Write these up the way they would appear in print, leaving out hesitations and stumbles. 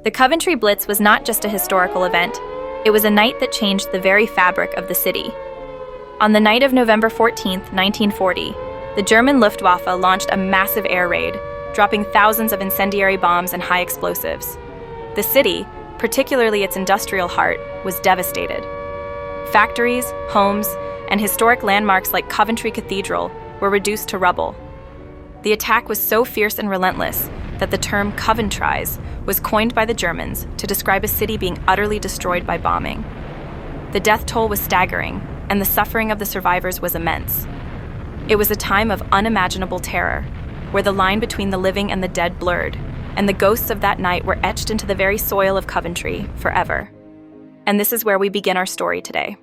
The Coventry Blitz was not just a historical event, it was a night that changed the very fabric of the city. On the night of November 14, 1940, the German Luftwaffe launched a massive air raid, dropping thousands of incendiary bombs and high explosives. The city, particularly its industrial heart, was devastated. Factories, homes, and historic landmarks like Coventry Cathedral were reduced to rubble. The attack was so fierce and relentless that the term Coventrise was coined by the Germans to describe a city being utterly destroyed by bombing. The death toll was staggering, and the suffering of the survivors was immense. It was a time of unimaginable terror, where the line between the living and the dead blurred, and the ghosts of that night were etched into the very soil of Coventry forever. And this is where we begin our story today.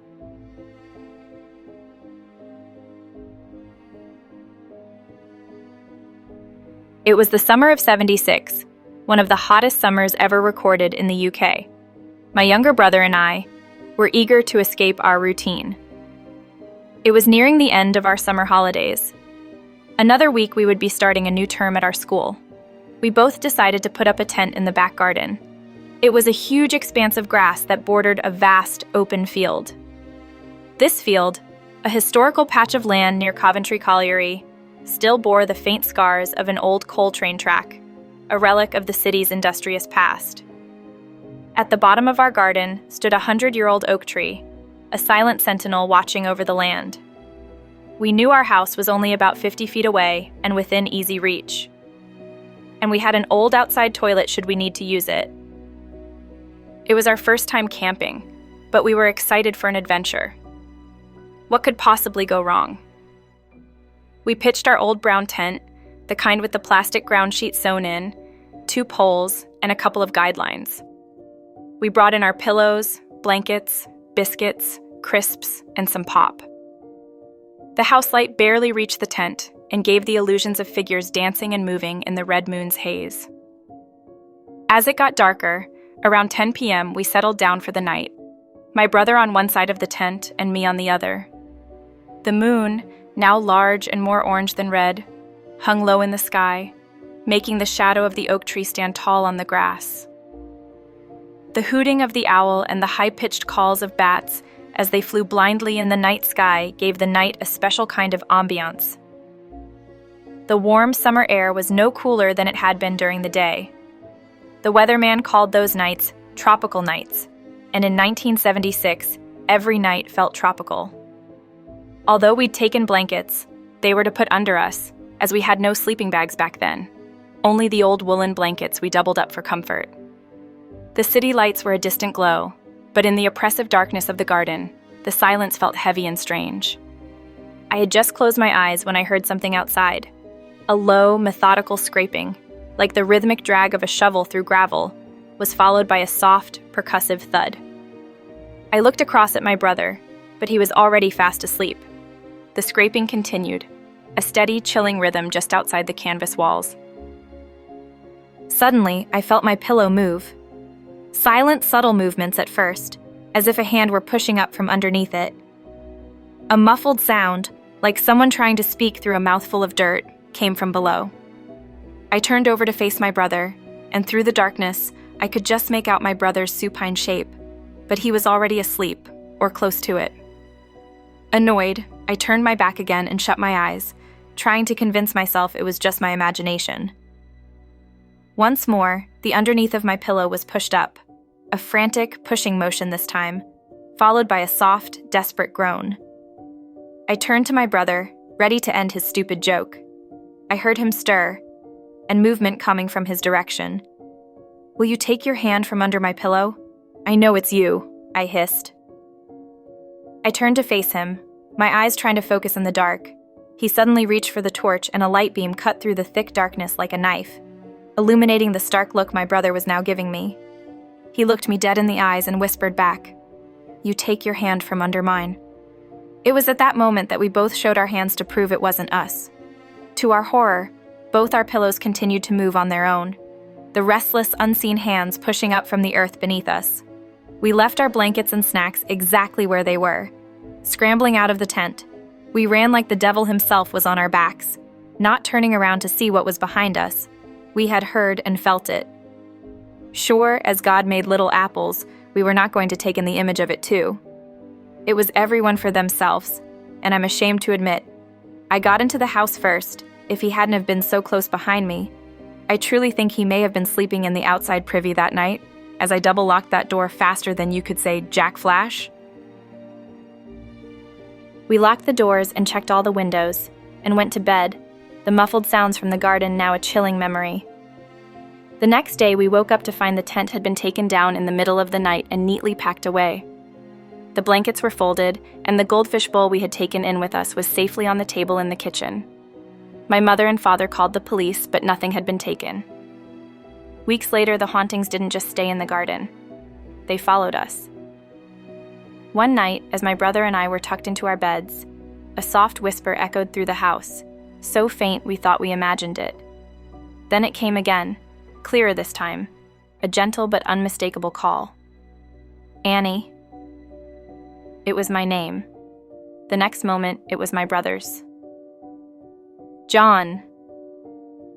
It was the summer of '76, one of the hottest summers ever recorded in the UK. My younger brother and I were eager to escape our routine. It was nearing the end of our summer holidays. Another week we would be starting a new term at our school. We both decided to put up a tent in the back garden. It was a huge expanse of grass that bordered a vast open field. This field, a historical patch of land near Coventry Colliery, still bore the faint scars of an old coal train track, a relic of the city's industrious past. At the bottom of our garden stood a 100-year-old oak tree, a silent sentinel watching over the land. We knew our house was only about 50 feet away and within easy reach. And we had an old outside toilet should we need to use it. It was our first time camping, but we were excited for an adventure. What could possibly go wrong? We pitched our old brown tent, the kind with the plastic ground sheet sewn in, 2 poles, and a couple of guidelines. We brought in our pillows, blankets, biscuits, crisps, and some pop. The house light barely reached the tent and gave the illusions of figures dancing and moving in the red moon's haze. As it got darker, around 10 p.m., we settled down for the night, my brother on one side of the tent and me on the other. The moon, now large and more orange than red, hung low in the sky, making the shadow of the oak tree stand tall on the grass. The hooting of the owl and the high-pitched calls of bats as they flew blindly in the night sky gave the night a special kind of ambiance. The warm summer air was no cooler than it had been during the day. The weatherman called those nights tropical nights, and in 1976, every night felt tropical. Although we'd taken blankets, they were to put under us, as we had no sleeping bags back then, only the old woolen blankets we doubled up for comfort. The city lights were a distant glow, but in the oppressive darkness of the garden, the silence felt heavy and strange. I had just closed my eyes when I heard something outside, a low, methodical scraping, like the rhythmic drag of a shovel through gravel, was followed by a soft, percussive thud. I looked across at my brother, but he was already fast asleep. The scraping continued, a steady, chilling rhythm just outside the canvas walls. Suddenly, I felt my pillow move. Silent, subtle movements at first, as if a hand were pushing up from underneath it. A muffled sound, like someone trying to speak through a mouthful of dirt, came from below. I turned over to face my brother, and through the darkness, I could just make out my brother's supine shape, but he was already asleep, or close to it. Annoyed, I turned my back again and shut my eyes, trying to convince myself it was just my imagination. Once more, the underneath of my pillow was pushed up, a frantic pushing motion this time, followed by a soft, desperate groan. I turned to my brother, ready to end his stupid joke. I heard him stir, and movement coming from his direction. "Will you take your hand from under my pillow? I know it's you," I hissed. I turned to face him, my eyes trying to focus in the dark. He suddenly reached for the torch and a light beam cut through the thick darkness like a knife, illuminating the stark look my brother was now giving me. He looked me dead in the eyes and whispered back, "You take your hand from under mine." It was at that moment that we both showed our hands to prove it wasn't us. To our horror, both our pillows continued to move on their own, the restless, unseen hands pushing up from the earth beneath us. We left our blankets and snacks exactly where they were. Scrambling out of the tent, we ran like the devil himself was on our backs, not turning around to see what was behind us. We had heard and felt it. Sure, as God made little apples, we were not going to take in the image of it too. It was everyone for themselves, and I'm ashamed to admit, I got into the house first. If he hadn't have been so close behind me, I truly think he may have been sleeping in the outside privy that night, as I double-locked that door faster than you could say Jack Flash. We locked the doors and checked all the windows, and went to bed, the muffled sounds from the garden now a chilling memory. The next day we woke up to find the tent had been taken down in the middle of the night and neatly packed away. The blankets were folded, and the goldfish bowl we had taken in with us was safely on the table in the kitchen. My mother and father called the police, but nothing had been taken. Weeks later, the hauntings didn't just stay in the garden. They followed us. One night, as my brother and I were tucked into our beds, a soft whisper echoed through the house, so faint we thought we imagined it. Then it came again, clearer this time, a gentle but unmistakable call. Annie. It was my name. The next moment, it was my brother's. John.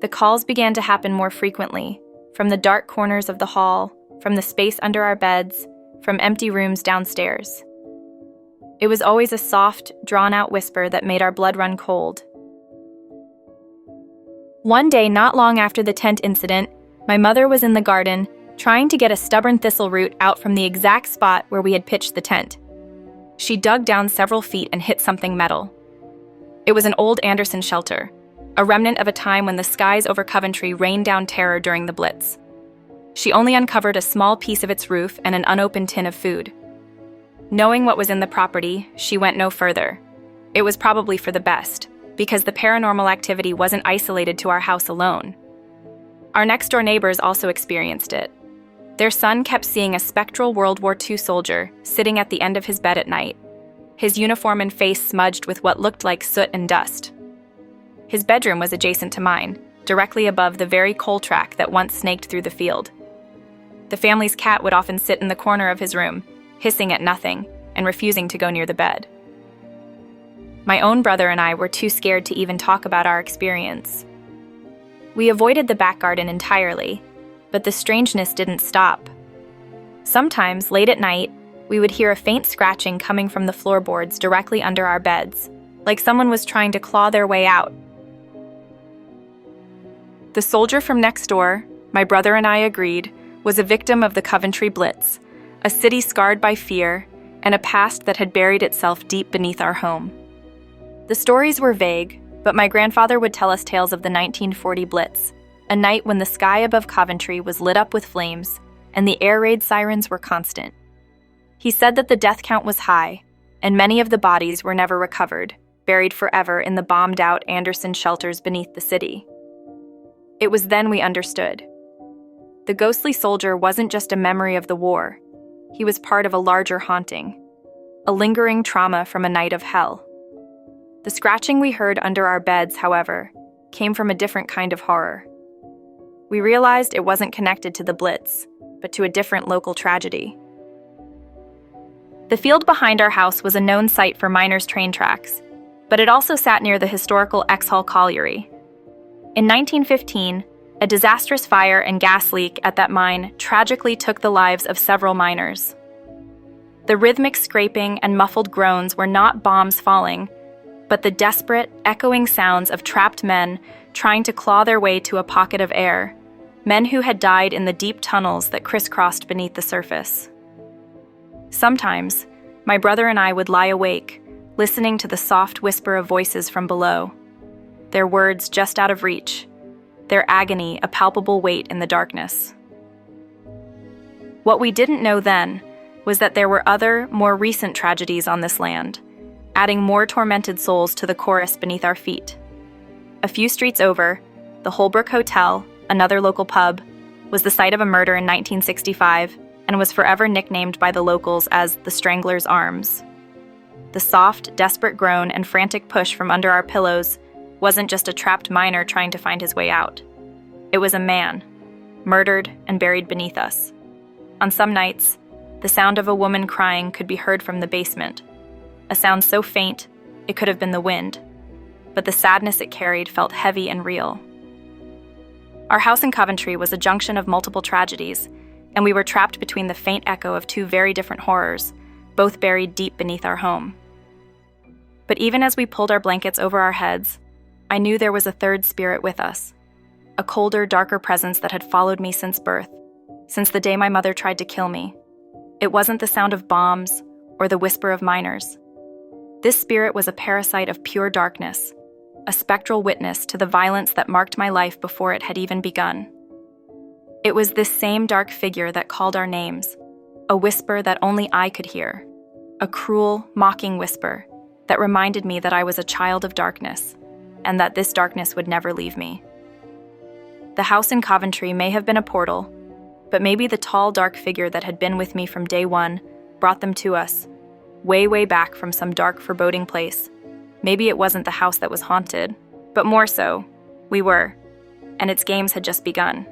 The calls began to happen more frequently, from the dark corners of the hall, from the space under our beds, from empty rooms downstairs. It was always a soft, drawn-out whisper that made our blood run cold. One day, not long after the tent incident, my mother was in the garden, trying to get a stubborn thistle root out from the exact spot where we had pitched the tent. She dug down several feet and hit something metal. It was an old Anderson shelter, a remnant of a time when the skies over Coventry rained down terror during the Blitz. She only uncovered a small piece of its roof and an unopened tin of food. Knowing what was in the property, she went no further. It was probably for the best, because the paranormal activity wasn't isolated to our house alone. Our next-door neighbors also experienced it. Their son kept seeing a spectral World War II soldier sitting at the end of his bed at night, his uniform and face smudged with what looked like soot and dust. His bedroom was adjacent to mine, directly above the very coal track that once snaked through the field. The family's cat would often sit in the corner of his room, hissing at nothing and refusing to go near the bed. My own brother and I were too scared to even talk about our experience. We avoided the back garden entirely, but the strangeness didn't stop. Sometimes, late at night, we would hear a faint scratching coming from the floorboards directly under our beds, like someone was trying to claw their way out. The soldier from next door, my brother and I agreed, was a victim of the Coventry Blitz, a city scarred by fear and a past that had buried itself deep beneath our home. The stories were vague, but my grandfather would tell us tales of the 1940 Blitz, a night when the sky above Coventry was lit up with flames and the air raid sirens were constant. He said that the death count was high, and many of the bodies were never recovered, buried forever in the bombed-out Anderson shelters beneath the city. It was then we understood. The ghostly soldier wasn't just a memory of the war. He was part of a larger haunting, a lingering trauma from a night of hell. The scratching we heard under our beds, however, came from a different kind of horror. We realized it wasn't connected to the Blitz, but to a different local tragedy. The field behind our house was a known site for miners' train tracks, but it also sat near the historical Exhall Colliery. In 1915, a disastrous fire and gas leak at that mine tragically took the lives of several miners. The rhythmic scraping and muffled groans were not bombs falling, but the desperate, echoing sounds of trapped men trying to claw their way to a pocket of air, men who had died in the deep tunnels that crisscrossed beneath the surface. Sometimes, my brother and I would lie awake, listening to the soft whisper of voices from below, their words just out of reach, their agony a palpable weight in the darkness. What we didn't know then was that there were other, more recent tragedies on this land, adding more tormented souls to the chorus beneath our feet. A few streets over, the Holbrook Hotel, another local pub, was the site of a murder in 1965 and was forever nicknamed by the locals as the Strangler's Arms. The soft, desperate groan and frantic push from under our pillows wasn't just a trapped miner trying to find his way out. It was a man, murdered and buried beneath us. On some nights, the sound of a woman crying could be heard from the basement, a sound so faint it could have been the wind, but the sadness it carried felt heavy and real. Our house in Coventry was a junction of multiple tragedies, and we were trapped between the faint echo of two very different horrors, both buried deep beneath our home. But even as we pulled our blankets over our heads, I knew there was a third spirit with us, a colder, darker presence that had followed me since birth, since the day my mother tried to kill me. It wasn't the sound of bombs or the whisper of miners. This spirit was a parasite of pure darkness, a spectral witness to the violence that marked my life before it had even begun. It was this same dark figure that called our names, a whisper that only I could hear, a cruel, mocking whisper that reminded me that I was a child of darkness, and that this darkness would never leave me. The house in Coventry may have been a portal, but maybe the tall, dark figure that had been with me from day one brought them to us, way, way back from some dark, foreboding place. Maybe it wasn't the house that was haunted, but more so, we were, and its games had just begun.